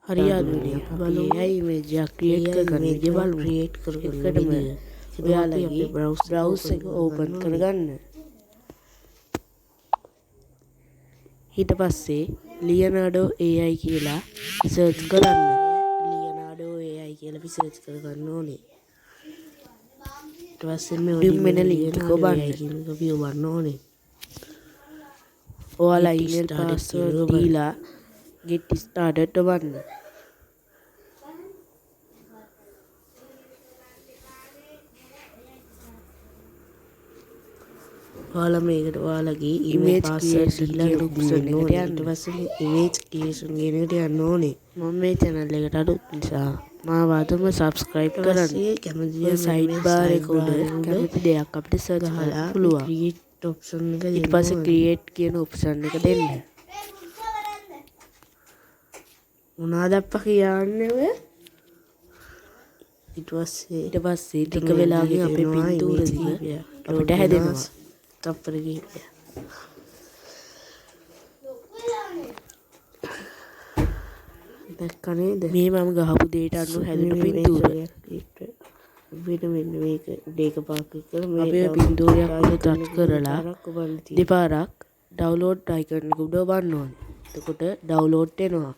හරි යාළුවනේ බලමු AI image එකක් ක්‍රියේට් කරගන්න විදිය බලමු. එකටම ඔයාලගේ browser එක open කරගන්න. ඊට පස්සේ Leonardo AI කියලා search කරන්න. Leonardo AI කියලා search කරගන්න ඕනේ. ඊට පස්සේ මේ වෙන link එක ඔබන්න ඕනේ. ඔයාලා email password දීලා get started ඔබන්න. ඔයාලා මේකට ඔයාලගේ email password දීලා option එකට යන්න. ඊට පස්සේ image creation කියන එකට යන්න ඕනේ. මම මේ channel එකට අලුත් නිසා මාව අදම subscribe කරන්න. කැමති side bar එක උඩ කැමති දෙයක් අපිට search කරලා පුළුවන්. create option එක දෙන්න. ඊට පස්සේ create කියන option එක දෙන්න. මොනවාද අප්පා කියන්නේ ඔය? ඊට පස්සේ ටික වෙලාවකින් අපේ පින්තූර දිග අපිට හැදෙනවා. තප්පර කිහිපයක්. දැක්ක නේද? මේ මම ගහපු දෙයට අනුව හැදුණු පින්තූර. මෙන්න මේක දෙක පාක් කරලා මේ අපේ පින්තූරයක් උඩ ටච් කරලා දෙපාරක් download icon එක උඩ ඔබන්න ඕනේ. එතකොට download වෙනවා.